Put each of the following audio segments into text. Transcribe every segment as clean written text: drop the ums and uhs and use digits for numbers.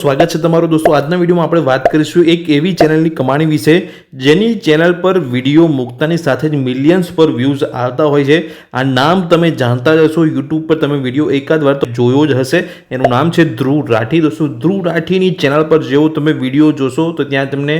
સ્વાગત છે તમારું દોસ્તો। આજના વિડીયોમાં આપણે વાત કરીશું એક એવી ચેનલની કમાણી વિશે જેની ચેનલ પર વિડીયો મૂકતાની સાથે જ મિલિયન્સ પર વ્યૂઝ આવતા હોય છે। આ નામ તમે જાણતા જ હશો, યુટ્યુબ પર તમે વિડીયો એકાદ વાર તો જોયો જ હશે। એનું નામ છે ધ્રુવ રાઠી। દોસ્તો ધ્રુવ રાઠીની ચેનલ પર જેવો તમે વિડીયો જોશો તો ત્યાં તમને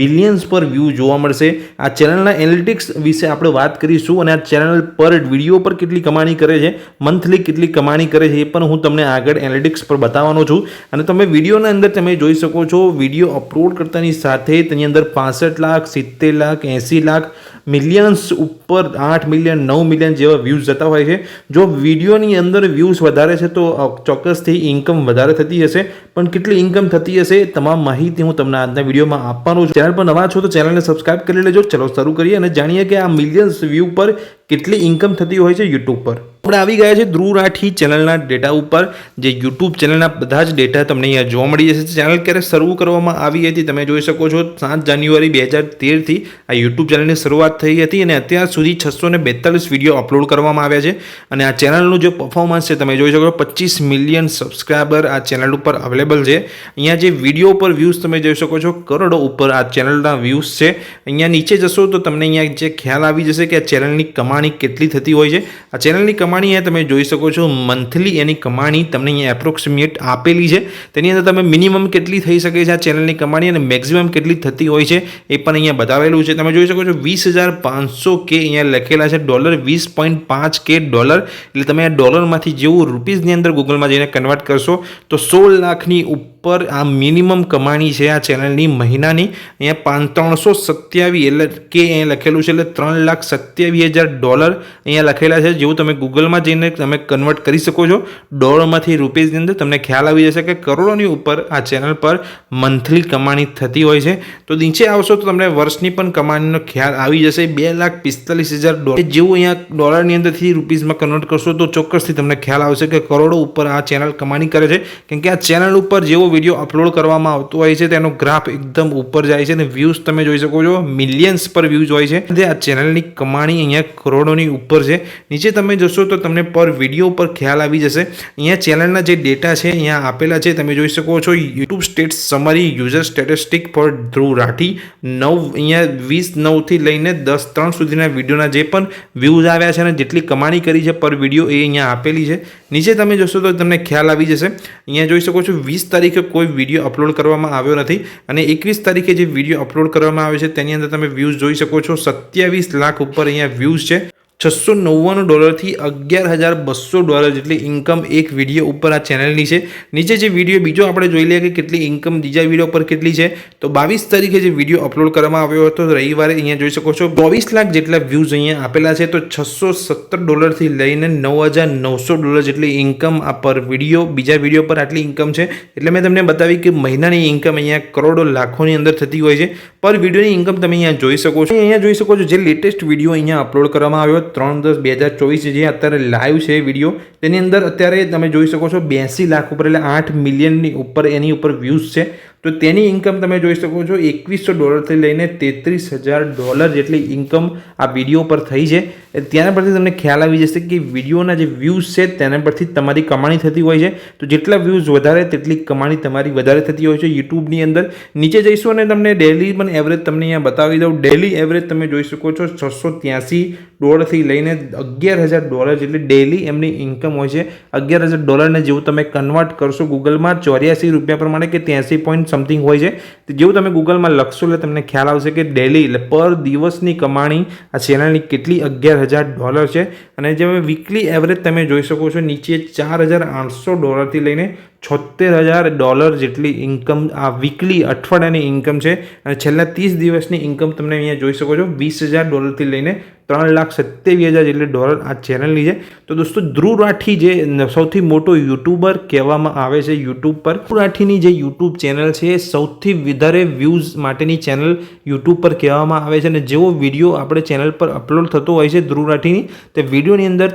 મિલિયન્સ પર વ્યૂ જોવા મળશે। આ ચેનલના એનાલિટિક્સ વિશે આપણે વાત કરીશું અને આ ચેનલ પર વિડીયો પર કેટલી કમાણી કરે છે, મંથલી કેટલી કમાણી કરે છે એ પણ હું તમને આગળ એનાલિટિક્સ પર બતાવવાનો છું। અને તમે વિડીયોના અંદર તમે જોઈ શકો છો, વિડીયો અપલોડ કરતાની સાથે તેની અંદર 65 લાખ, 70 લાખ, 80 લાખ, મિલિયન્સ ઉપર 8 મિલિયન, 9 મિલિયન જેવા વ્યૂઝ જતા હોય છે। જો વિડીયોની અંદર વ્યૂઝ વધારે છે તો ચોક્કસથી ઇન્કમ વધારે થતી હશે, પણ કેટલી ઇન્કમ થતી હશે તમામ માહિતી હું તમને આજના વિડીયોમાં આપવાનો છું। ચેનલ પર નવા છો તો ચેનલને સબસ્ક્રાઇબ કરી લેજો। ચલો શરૂ કરીએ અને જાણીએ કે આ મિલિયન્સ વ્યૂ પર કેટલી ઇન્કમ થતી હોય છે યુટ્યુબ પર। આપણે આવી ગયા છે ધ્રુવ રાઠી ચેનલના ડેટા ઉપર, જે યુટ્યુબ ચેનલના બધા જ ડેટા તમને અહીંયા જોવા મળી જશે। ચેનલ ક્યારે શરૂ કરવામાં આવી હતી તમે જોઈ શકો છો, 7 જાન્યુઆરી 2013થી આ યુટ્યુબ ચેનલની શરૂઆત થઈ હતી અને અત્યાર સુધી 642 વિડીયો અપલોડ કરવામાં આવ્યા છે। અને આ ચેનલનું જે પરફોર્મન્સ છે તમે જોઈ શકો છો, 25 મિલિયન સબસ્ક્રાઈબર આ ચેનલ ઉપર અવેલેબલ છે। અહીંયા જે વિડીયો ઉપર વ્યૂઝ તમે જોઈ શકો છો, કરોડો ઉપર આ ચેનલના વ્યૂઝ છે। અહીંયા નીચે જશો તો તમને અહીંયા જે ખ્યાલ આવી જશે કે આ ચેનલની કમાણી કેટલી થતી હોય છે। આ ચેનલની કમાણી અહીંયા તમે જોઈ શકો છો, મંથલી એની કમાણી તમને અહીંયા એપ્રોક્સિમેટ આપેલી છે। તેની અંદર તમે મિનિમમ કેટલી થઈ શકે છે આ ચેનલની કમાણી અને મેક્સિમમ કેટલી થતી હોય છે એ પણ અહીંયા બતાવેલું છે। તમે જોઈ શકો છો 20,500 કે અહીંયા લખેલા છે, $20.5K ડોલર, એટલે તમે આ ડોલરમાંથી જેવું રૂપીઝની અંદર ગૂગલમાં જઈને કન્વર્ટ કરશો તો 16 લાખની ઉપર આ મિનિમમ કમાણી છે આ ચેનલની મહિનાની। અહીંયા 327 એટલે કે અહીંયા લખેલું છે, એટલે $3,27,000 અહીંયા લખેલા છે। જેવું તમે ગૂગલમાં જઈને તમે કન્વર્ટ કરી શકો છો ડોલરમાંથી રૂપીઝની અંદર, તમને ખ્યાલ આવી જશે કે કરોડોની ઉપર આ ચેનલ પર મંથલી કમાણી થતી હોય છે। તો નીચે આવશો તો તમને વર્ષની પણ કમાણીનો ખ્યાલ આવી જશે, $2,45,000। જેવું અહીંયા ડોલરની અંદરથી રૂપીઝમાં કન્વર્ટ કરશો તો ચોક્કસથી તમને ખ્યાલ આવશે કે કરોડો ઉપર આ ચેનલ કમાણી કરે છે। કેમ કે આ ચેનલ ઉપર જેવો વિડીયો અપલોડ કરવામાં આવતો હોય છે તેનો ગ્રાફ એકદમ ઉપર જાય છે અને વ્યૂઝ તમે જોઈ શકો છો મિલિયન્સ પર વ્યૂઝ હોય છે। આ ચેનલની કમાણી અહીંયા કરોડોની ઉપર છે। નીચે તમે જશો તો તમને પર વિડીયો પર ખ્યાલ આવી જશે। અહીંયા ચેનલના જે ડેટા છે અહીંયા આપેલા છે, તમે જોઈ શકો છો YouTube stats summary user statistic for Dhruv Rathee 20 થી લઈને 10/3 સુધીના વિડીયોના જે પણ વ્યૂઝ આવ્યા છે અને જેટલી કમાણી કરી છે પર વિડીયો એ અહીંયા આપેલી છે। નીચે તમે જશો તો તમને ખ્યાલ આવી જશે। અહીંયા જોઈ શકો છો 20 તારીખે કોઈ વિડીયો અપલોડ કરવામાં આવ્યો નથી અને 21 તારીખે જે વિડીયો અપલોડ કરવામાં આવ્યો છે તેની અંદર તમે વ્યૂઝ જોઈ શકો છો, 27 લાખ ઉપર અહીંયા વ્યૂઝ છે। $699 થી $11,200 જેટલી ઇન્કમ એક વિડીયો ઉપર આ ચેનલની છે। નીચે જે વિડીયો બીજો આપણે જોઈ લઈએ કે કેટલી ઇન્કમ બીજા વિડીયો પર કેટલી છે, તો 22 તારીખે જે વિડીયો અપલોડ કરવામાં આવ્યો હતો રવિવારે, અહીંયા જોઈ શકો છો 22 લાખ જેટલા વ્યૂઝ અહીંયા આપેલા છે। તો $617 થી લઈને $9,900 જેટલી ઇન્કમ આ પર વિડીયો બીજા વિડીયો પર આટલી ઇન્કમ છે। એટલે મેં તમને બતાવી કે મહિનાની ઇન્કમ અહીંયા કરોડો લાખોની અંદર થતી હોય છે। પર વિડીયોની ઇન્કમ તમે અહીંયા જોઈ શકો છો। અહીંયા જોઈ શકો છો જે લેટેસ્ટ વિડીયો અહીંયા અપલોડ કરવામાં આવ્યો 3/10/2024 જે અત્યારે લાઈવ છે વિડીયો, તેની અંદર અત્યારે તમે જોઈ શકો છો 82 લાખ ઉપર એટલે 8 મિલિયનની ઉપર એની ઉપર વ્યૂઝ છે। તો તેની ઇન્કમ તમે જોઈ શકો છો $2,100 થી લઈને $33,000 જેટલી ઇન્કમ આ વિડીયો પર થઈ છે। તેના પરથી તમને ખ્યાલ આવી જશે કે વિડીયોના જે વ્યૂઝ છે તેના પરથી તમારી કમાણી થતી હોય છે। તો જેટલા વ્યૂઝ વધારે તેટલી કમાણી તમારી વધારે થતી હોય છે યુટ્યુબની અંદર। નીચે જઈશું અને તમને ડેલી પણ એવરેજ તમને અહીંયા બતાવી દઉં। ડેલી એવરેજ તમે જોઈ શકો છો $683 થી લઈને $11,000 જેટલી ડેલી એમની ઇન્કમ હોય છે। $11,000 જેવું તમે કન્વર્ટ કરશો ગૂગલમાં 84 રૂપિયા પ્રમાણે કે 83 પોઈન્ટ સમથિંગ હોય છે, જેવું તમે ગૂગલમાં લખશો એટલે તમને ખ્યાલ આવશે કે ડેલી એટલે પર દિવસની કમાણી આ ચેનલની કેટલી $11,000 છે। અને જે વીકલી એવરેજ તમે જોઈ શકો છો નીચે $4,800 થી લઈને $76,000 જેટલી ઇન્કમ આ વીકલી અઠવાડિયાની ઇન્કમ છે। અને છેલ્લા 30 દિવસની ઇન્કમ તમને અહીંયા જોઈ શકો છો $20,000 થી લઈને $3,27,000 જેટલી ડોલર આ ચેનલની છે। તો દોસ્તો ધ્રુવ રાઠી જે સૌથી મોટો યુટ્યુબર કહેવામાં આવે છે યુટ્યુબ પર, ધ્રુવ રાઠીની જે યુટ્યુબ ચેનલ છે એ સૌથી વધારે વ્યૂઝ માટેની ચેનલ યુટ્યુબ પર કહેવામાં આવે છે। અને જેવો વિડીયો આપણે ચેનલ પર અપલોડ થતો હોય છે ધ્રુવ રાઠીની, તે વિડીયોની અંદર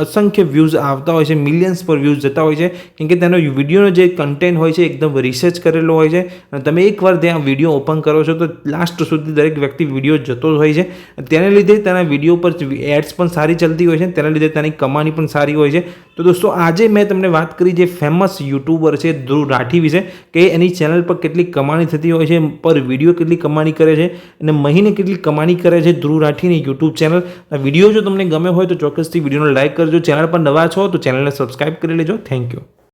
અસંખ્ય વ્યૂઝ આવતા હોય છે, મિલિયન્સ પર વ્યૂઝ જતા હોય છે। કેમ કે તેનો વિડીયો વિડીયોનો જે કન્ટેન્ટ હોય છે એકદમ રિસર્ચ કરેલો હોય છે અને તમે એકવાર ત્યાં વિડીયો ઓપન કરો છો તો લાસ્ટ સુધી દરેક વ્યક્તિ વિડીયો જતો જ હોય છે. તેને લીધે તેના વિડીયો પર એડ્સ પણ સારી ચાલતી હોય છે, તેના લીધે તેની કમાણી પણ સારી હોય છે. તો દોસ્તો આજે મેં તમને વાત કરી જે ફેમસ યુટ્યુબર છે ધ્રુવ રાઠી વિશે, કે એની ચેનલ પર કેટલી કમાણી થતી હોય છે, પર વિડીયો કેટલી કમાણી કરે છે અને મહિને કેટલી કમાણી કરે છે ધ્રુવ રાઠીની યુટ્યુબ ચેનલ. આ વિડીયો જો તમને ગમે હોય તો ચોક્કસથી વિડીયોને લાઇક કરજો. ચેનલ પર નવા છો તો ચેનલને સબસ્ક્રાઇબ કરી લેજો. Thank you.